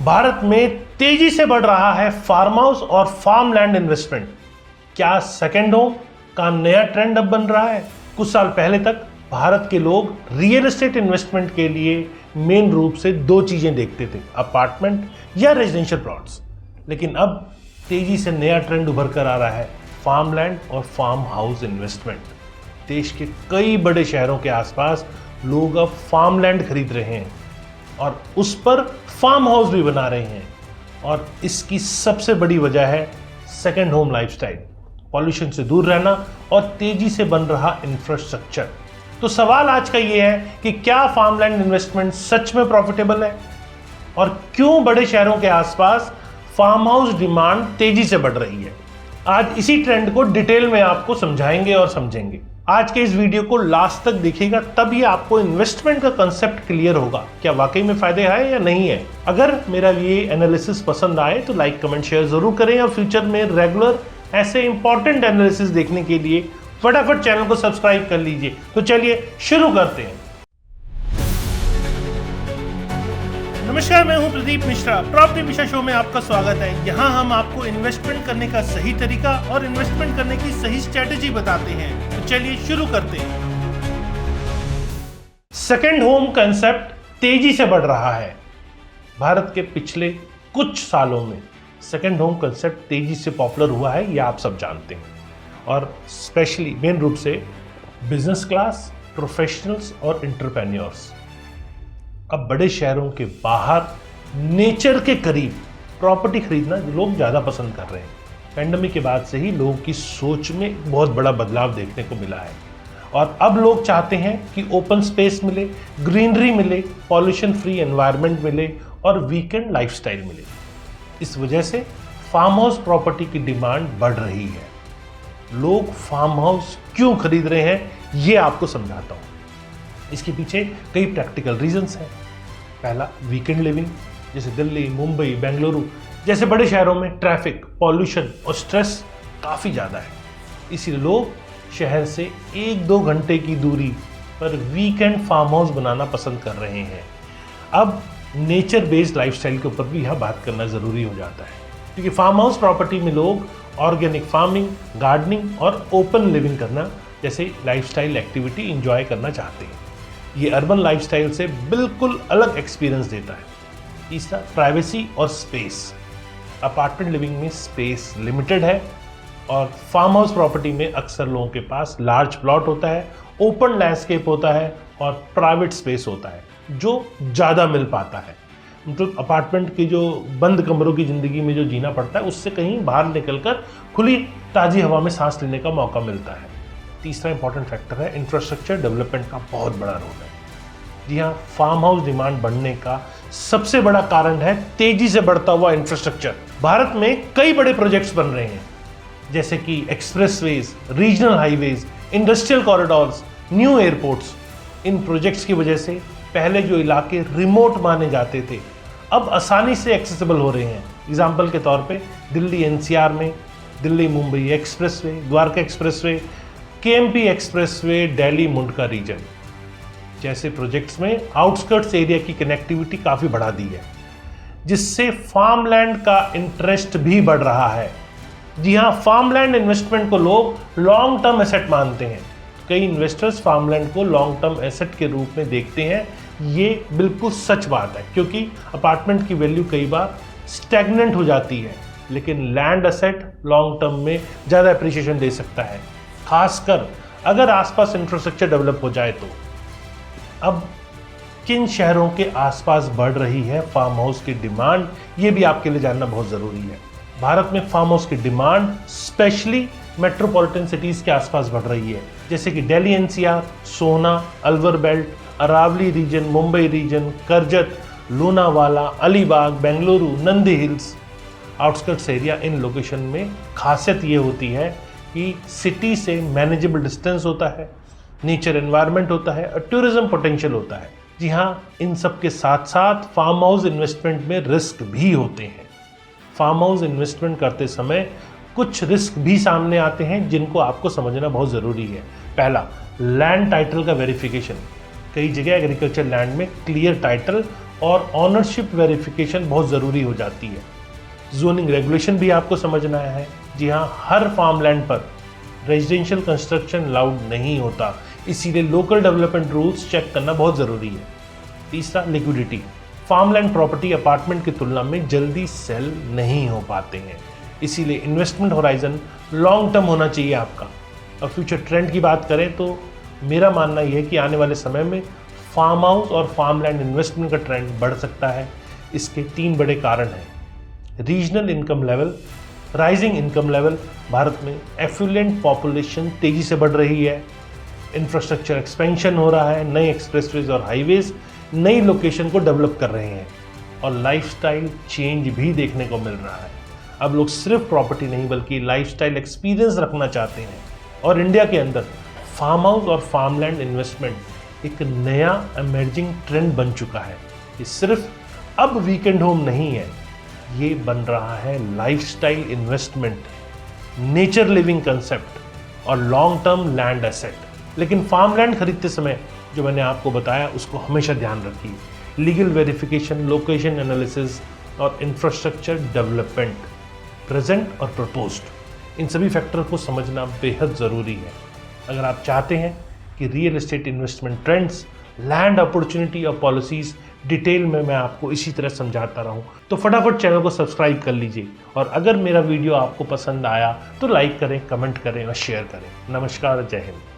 भारत में तेजी से बढ़ रहा है फार्म हाउस और फार्म लैंड इन्वेस्टमेंट। क्या सेकेंड होम का नया ट्रेंड अब बन रहा है? कुछ साल पहले तक भारत के लोग रियल एस्टेट इन्वेस्टमेंट के लिए मेन रूप से दो चीजें देखते थे, अपार्टमेंट या रेजिडेंशियल प्लॉट्स। लेकिन अब तेजी से नया ट्रेंड उभर कर आ रहा है फार्म लैंड और फार्म हाउस इन्वेस्टमेंट। देश के कई बड़े शहरों के आसपास लोग अब फार्म लैंड खरीद रहे हैं और उस पर फार्म हाउस भी बना रहे हैं। और इसकी सबसे बड़ी वजह है सेकेंड होम लाइफस्टाइल, पॉल्यूशन से दूर रहना और तेजी से बन रहा इंफ्रास्ट्रक्चर। तो सवाल आज का ये है कि क्या फार्म लैंड इन्वेस्टमेंट सच में प्रॉफिटेबल है और क्यों बड़े शहरों के आसपास फार्म हाउस डिमांड तेजी से बढ़ रही है। आज इसी ट्रेंड को डिटेल में आपको समझाएंगे और समझेंगे। आज के इस वीडियो को लास्ट तक देखिएगा, तब ये आपको इन्वेस्टमेंट का कंसेप्ट क्लियर होगा, क्या वाकई में फायदे है या नहीं है। अगर मेरा ये एनालिसिस पसंद आए तो लाइक कमेंट शेयर जरूर करें और फ्यूचर में रेगुलर ऐसे इंपॉर्टेंट एनालिसिस देखने के लिए फटाफट चैनल को सब्सक्राइब कर लीजिए। तो चलिए शुरू करते हैं। नमस्कार, मैं हूं प्रदीप मिश्रा। प्रॉपर्टी मिश्रा शो में आपका स्वागत है। यहां हम आपको इन्वेस्टमेंट करने का सही तरीका और इन्वेस्टमेंट करने की सही स्ट्रेटेजी बताते हैं। तो चलिए शुरू करते हैं। सेकेंड होम कंसेप्ट तेजी से बढ़ रहा है। भारत के पिछले कुछ सालों में सेकेंड होम कंसेप्ट तेजी से पॉपुलर हुआ है, यह आप सब जानते हैं। और स्पेशली मेन रूप से बिजनेस क्लास, प्रोफेशनल्स और एंटरप्रेन्योर्स अब बड़े शहरों के बाहर नेचर के करीब प्रॉपर्टी खरीदना लोग ज़्यादा पसंद कर रहे हैं। पैंडेमिक के बाद से ही लोगों की सोच में बहुत बड़ा बदलाव देखने को मिला है और अब लोग चाहते हैं कि ओपन स्पेस मिले, ग्रीनरी मिले, पॉल्यूशन फ्री एनवायरनमेंट मिले और वीकेंड लाइफस्टाइल मिले। इस वजह से फार्म हाउस प्रॉपर्टी की डिमांड बढ़ रही है। लोग फार्म हाउस क्यों खरीद रहे हैं, ये आपको समझाता हूँ। इसके पीछे कई प्रैक्टिकल रीजंस हैं। पहला, वीकेंड लिविंग, जैसे दिल्ली, मुंबई, बेंगलुरु जैसे बड़े शहरों में ट्रैफिक, पॉल्यूशन और स्ट्रेस काफ़ी ज़्यादा है। इसीलिए लोग शहर से 1-2 घंटे की दूरी पर वीकेंड फार्म हाउस बनाना पसंद कर रहे हैं। अब नेचर बेस्ड लाइफस्टाइल के ऊपर भी यह बात करना ज़रूरी हो जाता है, क्योंकि फार्म हाउस प्रॉपर्टी में लोग ऑर्गेनिक फार्मिंग, गार्डनिंग और ओपन लिविंग करना जैसे लाइफस्टाइल एक्टिविटी एंजॉय करना चाहते हैं। ये अर्बन लाइफस्टाइल से बिल्कुल अलग एक्सपीरियंस देता है। तीसरा, प्राइवेसी और स्पेस। अपार्टमेंट लिविंग में स्पेस लिमिटेड है और फार्म हाउस प्रॉपर्टी में अक्सर लोगों के पास लार्ज प्लॉट होता है, ओपन लैंडस्केप होता है और प्राइवेट स्पेस होता है जो ज़्यादा मिल पाता है। मतलब अपार्टमेंट की जो बंद कमरों की ज़िंदगी में जो जीना पड़ता है, उससे कहीं बाहर निकलकर खुली ताज़ी हवा में सांस लेने का मौका मिलता है। तीसरा इंपॉर्टेंट फैक्टर है इंफ्रास्ट्रक्चर डेवलपमेंट का बहुत बड़ा रोल है। जी हाँ, फार्म हाउस डिमांड बढ़ने का सबसे बड़ा कारण है तेजी से बढ़ता हुआ इंफ्रास्ट्रक्चर। भारत में कई बड़े प्रोजेक्ट्स बन रहे हैं, जैसे कि expressways, regional highways, industrial corridors, new airports. इन प्रोजेक्ट्स की वजह से पहले जो इलाके रिमोट माने जाते थे, अब आसानी से एक्सेसिबल हो रहे हैं। एग्जाम्पल के तौर पे दिल्ली एनसीआर में Delhi Mumbai expressway, Dwarka expressway, KMP expressway, Delhi Mundka region जैसे प्रोजेक्ट्स में आउटस्कर्ट्स एरिया की कनेक्टिविटी काफ़ी बढ़ा दी है, जिससे फार्मलैंड का इंटरेस्ट भी बढ़ रहा है। जी हाँ, फार्मलैंड इन्वेस्टमेंट को लोग लॉन्ग टर्म एसेट मानते हैं। कई इन्वेस्टर्स फार्मलैंड को लॉन्ग टर्म एसेट के रूप में देखते हैं। ये बिल्कुल सच बात है, क्योंकि अपार्टमेंट की वैल्यू कई बार स्टैग्नेंट हो जाती है, लेकिन लैंड एसेट लॉन्ग टर्म में ज़्यादा अप्रिशिएशन दे सकता है, खासकर अगर आसपास इंफ्रास्ट्रक्चर डेवलप हो जाए तो। अब किन शहरों के आसपास बढ़ रही है फार्म हाउस की डिमांड, ये भी आपके लिए जानना बहुत ज़रूरी है। भारत में फार्म हाउस की डिमांड स्पेशली मेट्रोपॉलिटन सिटीज़ के आसपास बढ़ रही है, जैसे कि Delhi NCR, Sohna, Alwar belt, Aravalli region, Mumbai region, Karjat, Lonavala, Alibag, Bengaluru, Nandi hills, outskirts area. इन लोकेशन में खासियत ये होती है कि सिटी से मैनेजेबल डिस्टेंस होता है, नेचर एनवायरनमेंट होता है और टूरिज्म पोटेंशियल होता है। जी हाँ, इन सब के साथ साथ फार्म हाउस इन्वेस्टमेंट में रिस्क भी होते हैं। फार्म हाउस इन्वेस्टमेंट करते समय कुछ रिस्क भी सामने आते हैं जिनको आपको समझना बहुत ज़रूरी है। पहला, लैंड टाइटल का वेरिफिकेशन। कई जगह एग्रीकल्चर लैंड में क्लियर टाइटल और ऑनरशिप वेरिफिकेशन बहुत ज़रूरी हो जाती है। जोनिंग रेगुलेशन भी आपको समझना है। जी हाँ, हर फार्मलैंड पर रेजिडेंशियल कंस्ट्रक्शन अलाउड नहीं होता, इसीलिए लोकल डेवलपमेंट रूल्स चेक करना बहुत ज़रूरी है। तीसरा, लिक्विडिटी। फार्मलैंड प्रॉपर्टी अपार्टमेंट की तुलना में जल्दी सेल नहीं हो पाते हैं, इसीलिए इन्वेस्टमेंट होराइजन लॉन्ग टर्म होना चाहिए आपका। और फ्यूचर ट्रेंड की बात करें तो मेरा मानना यह है कि आने वाले समय में फार्म हाउस और फार्मलैंड इन्वेस्टमेंट का ट्रेंड बढ़ सकता है। इसके 3 बड़े कारण हैं। Regional income level, rising income level. Bharat में एफ्लुएंट पॉपुलेशन तेजी से बढ़ रही है, इंफ्रास्ट्रक्चर एक्सपेंशन हो रहा है, नए एक्सप्रेसवेज और हाईवेज नई लोकेशन को डेवलप कर रहे हैं, और लाइफस्टाइल चेंज भी देखने को मिल रहा है। अब लोग सिर्फ प्रॉपर्टी नहीं बल्कि लाइफस्टाइल एक्सपीरियंस रखना चाहते हैं, और इंडिया के अंदर फार्म हाउस और फार्मलैंड इन्वेस्टमेंट एक नया इमर्जिंग ट्रेंड बन चुका है। ये सिर्फ अब वीकेंड होम नहीं है, ये बन रहा है lifestyle investment, nature living concept और लॉन्ग टर्म लैंड एसेट। लेकिन फार्मलैंड खरीदते समय जो मैंने आपको बताया उसको हमेशा ध्यान रखिए। लीगल वेरिफिकेशन, लोकेशन एनालिसिस और इंफ्रास्ट्रक्चर डेवलपमेंट, प्रेजेंट और प्रपोज्ड, इन सभी फैक्टर को समझना बेहद ज़रूरी है। अगर आप चाहते हैं कि real estate investment trends, land opportunity और पॉलिसीज़ डिटेल में मैं आपको इसी तरह समझाता रहूं, तो फटाफट चैनल को सब्सक्राइब कर लीजिए। और अगर मेरा वीडियो आपको पसंद आया तो लाइक करें, कमेंट करें और शेयर करें। नमस्कार, जय हिंद।